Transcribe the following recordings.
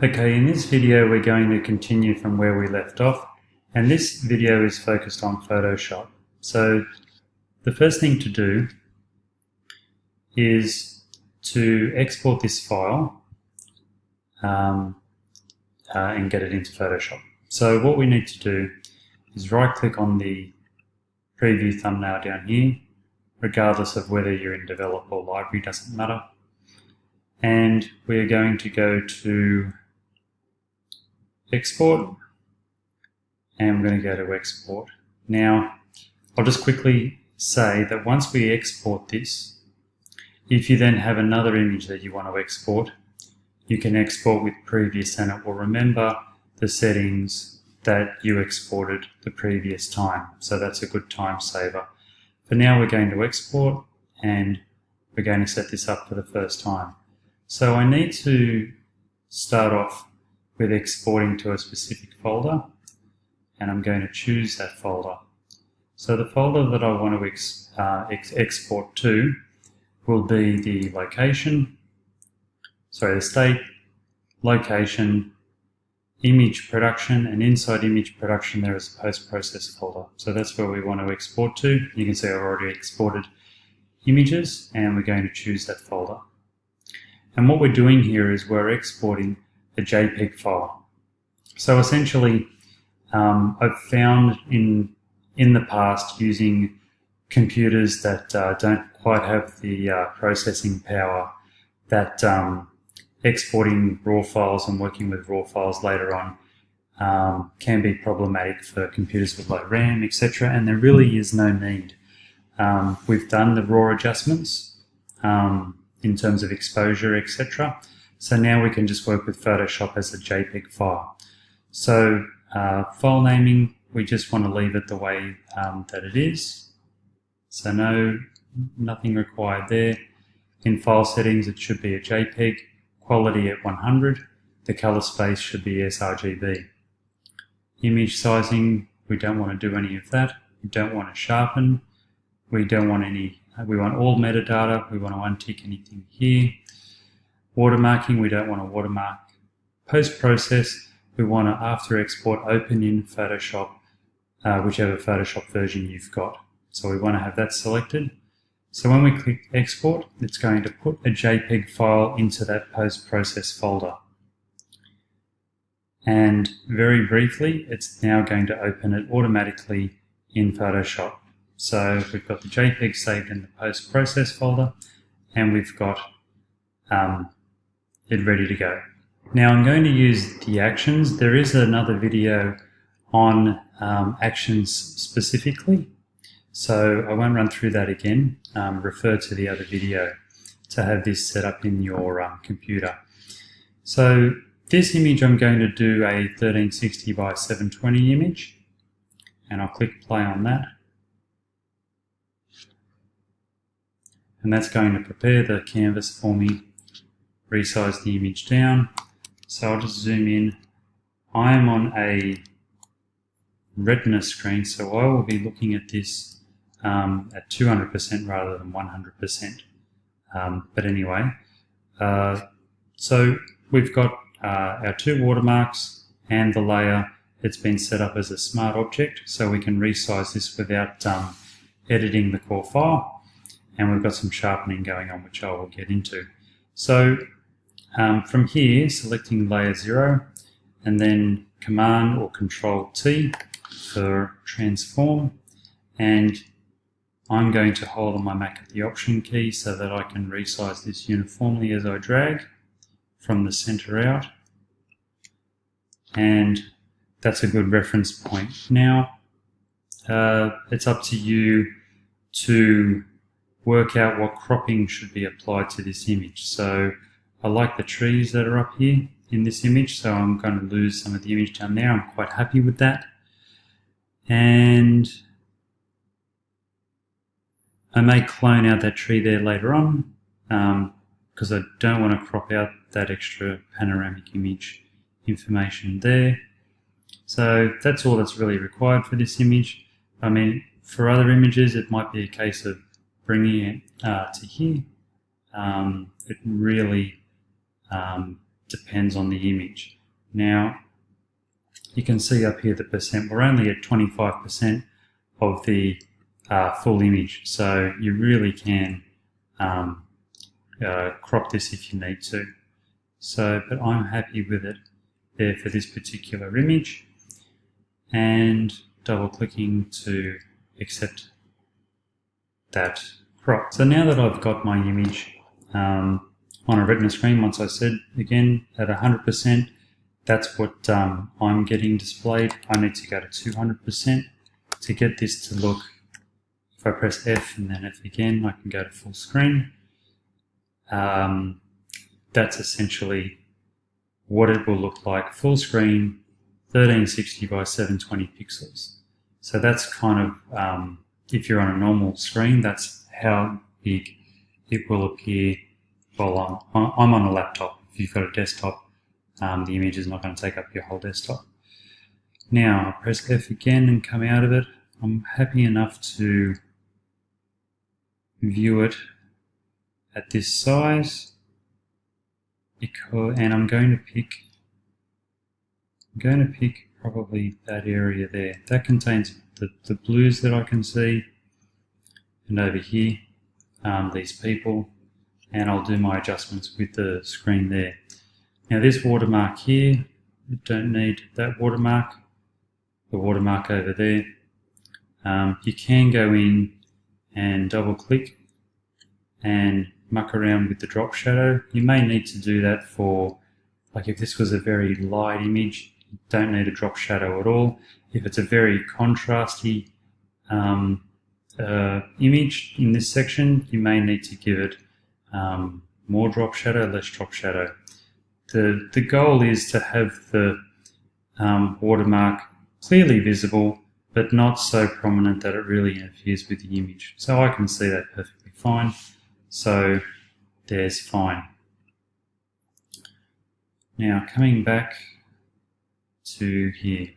Okay, in this video we're going to continue from where we left off, and this video is focused on Photoshop. So the first thing to do is to export this file and get it into Photoshop. So what we need to do is right click on the preview thumbnail down here, regardless of whether you're in Develop or Library, doesn't matter. And we're going to go to Export, and we're going to go to Export. Now, I'll just quickly say that once we export this, if you then have another image that you want to export, you can export with previous and it will remember the settings that you exported the previous time. So that's a good time saver. For now, we're going to export and we're going to set this up for the first time. So I need to start off with exporting to a specific folder, and I'm going to choose that folder. So the folder that I want to export to will be the state, location, image production, and inside image production there is a post-process folder. So that's where we want to export to. You can see I've already exported images, and we're going to choose that folder. And what we're doing here is we're exporting a JPEG file. So essentially, I've found in the past using computers that don't quite have the processing power, that exporting RAW files and working with RAW files later on can be problematic for computers with low RAM, etc. And there really is no need. We've done the RAW adjustments in terms of exposure, etc. So now we can just work with Photoshop as a JPEG file. So file naming, we just want to leave it the way that it is. So nothing required there. In file settings, it should be a JPEG, quality at 100. The color space should be sRGB. Image sizing, we don't want to do any of that. We don't want to sharpen. We don't want any, we want all metadata. We want to untick anything here. Watermarking, we don't want to watermark. Post-process, we want to, after export, open in Photoshop, whichever Photoshop version you've got. So we want to have that selected. So when we click export, it's going to put a JPEG file into that post-process folder. And very briefly, it's now going to open it automatically in Photoshop. So we've got the JPEG saved in the post-process folder, and we've got it ready to go. Now I'm going to use the actions. There is another video on actions specifically, so I won't run through that again. Refer to the other video to have this set up in your computer. So this image, I'm going to do a 1360 by 720 image, and I'll click play on that. And that's going to prepare the canvas for me, resize the image down. So I'll just zoom in. I am on a retina screen, so I will be looking at this at 200% rather than 100%. But anyway, so we've got our two watermarks and the layer. It's been set up as a smart object, so we can resize this without editing the core file. And we've got some sharpening going on, which I will get into. So from here, selecting layer 0, and then Command or Control T for transform, and I'm going to hold on my Mac at the Option key so that I can resize this uniformly as I drag from the center out, and that's a good reference point. Now it's up to you to work out what cropping should be applied to this image. So I like the trees that are up here in this image, so I'm going to lose some of the image down there. I'm quite happy with that. And I may clone out that tree there later on because I don't want to crop out that extra panoramic image information there. So that's all that's really required for this image. I mean, for other images, it might be a case of bringing it to here. It really depends on the image. Now, you can see up here the percent. We're only at 25% of the full image, so you really can crop this if you need to. So, but I'm happy with it there for this particular image, and double clicking to accept that crop. So now that I've got my image on a Retina screen, once I said again at 100%, that's what I'm getting displayed. I need to go to 200% to get this to look. If I press F and then F again, I can go to full screen. That's essentially what it will look like. Full screen, 1360 by 720 pixels. So that's kind of, if you're on a normal screen, that's how big it will appear while I'm on a laptop. If you've got a desktop, the image is not going to take up your whole desktop. Now, I'll press F again and come out of it. I'm happy enough to view it at this size, and I'm going to pick probably that area there. That contains the blues that I can see, and over here these people, and I'll do my adjustments with the screen there. Now this watermark here, we don't need that watermark, the watermark over there. You can go in and double click and muck around with the drop shadow. You may need to do that for, like if this was a very light image, you don't need a drop shadow at all. If it's a very contrasty image in this section, you may need to give it more drop shadow, less drop shadow. The goal is to have the watermark clearly visible, but not so prominent that it really interferes with the image. So I can see that perfectly fine. So there's fine. Now coming back to here.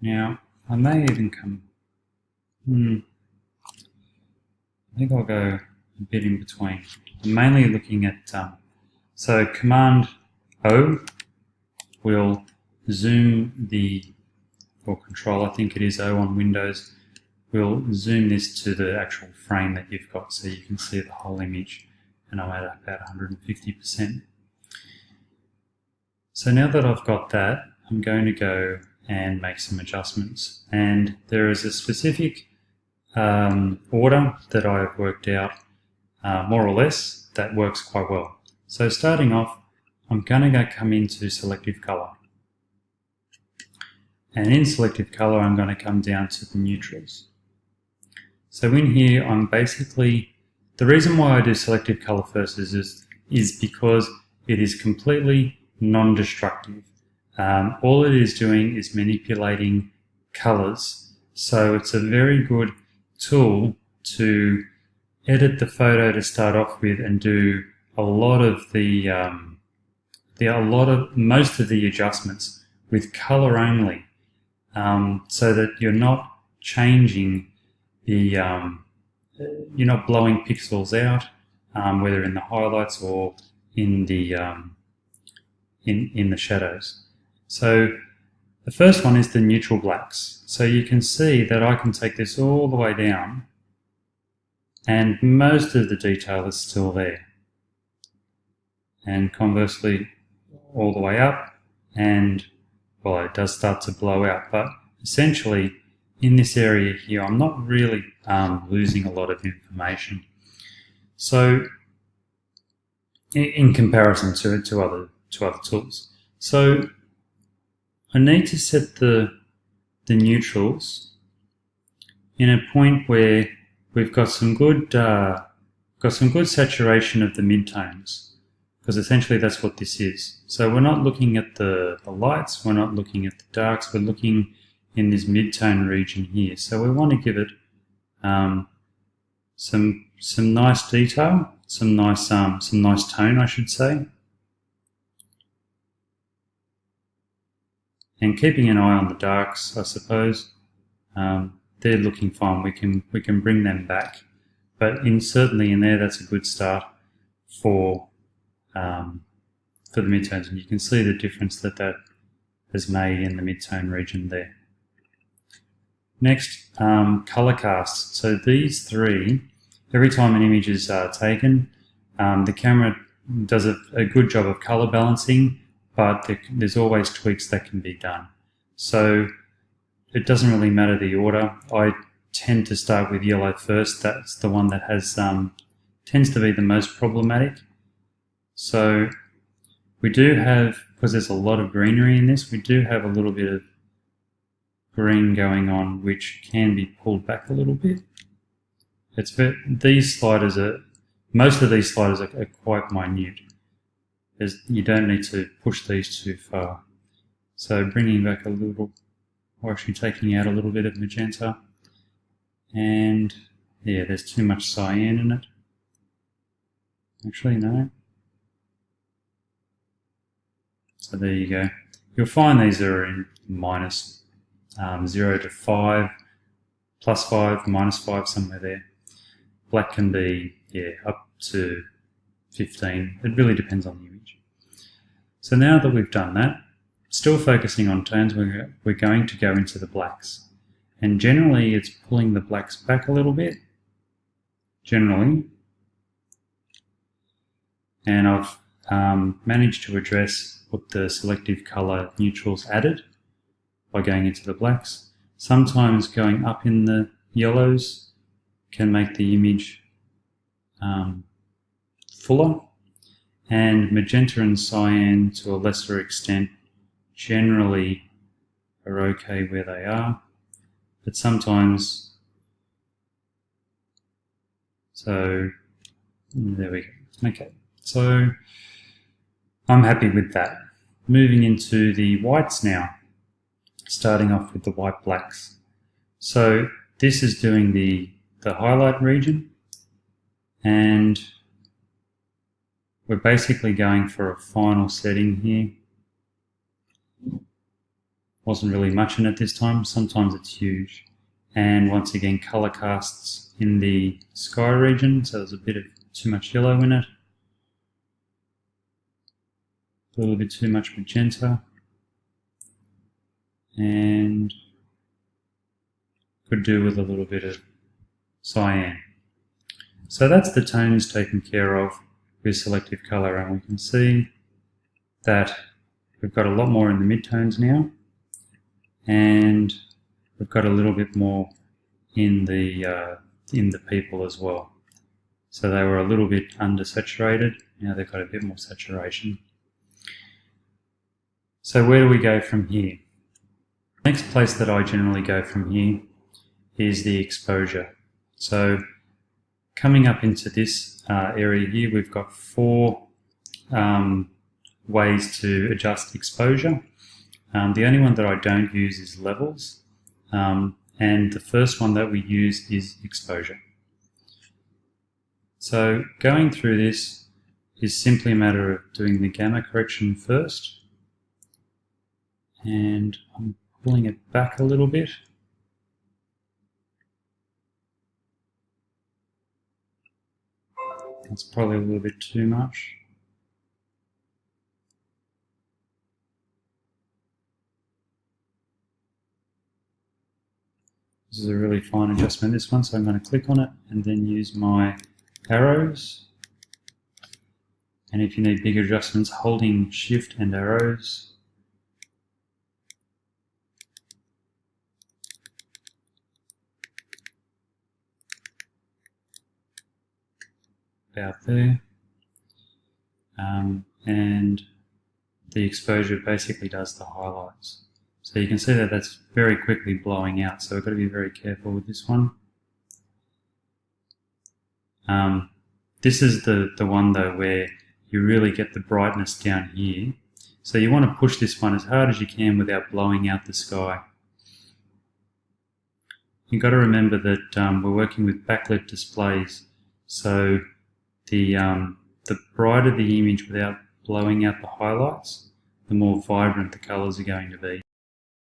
Now I may even come, I think I'll go a bit in between. I'm mainly looking at, so Command O will zoom or Control, I think it is O on Windows, will zoom this to the actual frame that you've got so you can see the whole image, and I'm at about 150%. So now that I've got that, I'm going to go and make some adjustments, and there is a specific order that I've worked out more or less that works quite well. So starting off, I'm going to come into selective color, and in selective color I'm going to come down to the neutrals. So in here I'm basically, the reason why I do selective color first is because it is completely non-destructive. All it is doing is manipulating colors, so it's a very good tool to edit the photo to start off with and do a lot of most of the adjustments with color only, so that you're not changing the you're not blowing pixels out, whether in the highlights or in the in the shadows. So the first one is the neutral blacks. So you can see that I can take this all the way down and most of the detail is still there. And conversely, all the way up, and well, it does start to blow out, but essentially in this area here, I'm not really losing a lot of information. So in comparison to other tools. So I need to set the neutrals in a point where we've got some good saturation of the midtones, because essentially that's what this is. So we're not looking at the lights, we're not looking at the darks, we're looking in this mid-tone region here. So we want to give it some nice detail, some nice tone, I should say. And keeping an eye on the darks, I suppose. They're looking fine. We can bring them back, but certainly in there, that's a good start for for the midtones, and you can see the difference that that has made in the midtone region there. Next, color cast. So these three, every time an image is taken, the camera does a good job of color balancing, but there's always tweaks that can be done. So it doesn't really matter the order. I tend to start with yellow first. That's the one that has tends to be the most problematic. So we do have, because there's a lot of greenery in this, we do have a little bit of green going on, which can be pulled back a little bit. These sliders are, most of these sliders are quite minute. You don't need to push these too far. So bringing back a little, or actually taking out a little bit of magenta. And yeah, there's too much cyan in it. Actually, no. So there you go. You'll find these are in minus 0 to 5, plus 5, minus 5, somewhere there. Black can be, yeah, up to 15. It really depends on the image. So now that we've done that, still focusing on tones, we're going to go into the blacks. And generally it's pulling the blacks back a little bit, generally. And I've managed to address what the selective color neutrals added by going into the blacks. Sometimes going up in the yellows can make the image fuller, and magenta and cyan to a lesser extent generally are okay where they are, but sometimes, so there we go. Okay, so I'm happy with that. Moving into the whites now, starting off with the white blacks. So this is doing the highlight region, and we're basically going for a final setting here. Wasn't really much in it this time. Sometimes it's huge. And once again, color casts in the sky region, so there's a bit of too much yellow in it. A little bit too much magenta. And could do with a little bit of cyan. So that's the tones taken care of with selective color, and we can see that we've got a lot more in the midtones now, and we've got a little bit more in the people as well. So they were a little bit undersaturated, now they've got a bit more saturation. So where do we go from here? Next place that I generally go from here is the exposure. So coming up into this area here, we've got 4 ways to adjust exposure. The only one that I don't use is levels, and the first one that we use is exposure. So going through this is simply a matter of doing the gamma correction first, and I'm pulling it back a little bit. That's probably a little bit too much. This is a really fine adjustment, this one, so I'm going to click on it and then use my arrows. And if you need bigger adjustments, holding Shift and arrows. About there. And the exposure basically does the highlights. So you can see that that's very quickly blowing out, so we've got to be very careful with this one. This is the one though where you really get the brightness down here. So you want to push this one as hard as you can without blowing out the sky. You've got to remember that we're working with backlit displays, so the brighter the image without blowing out the highlights, the more vibrant the colours are going to be.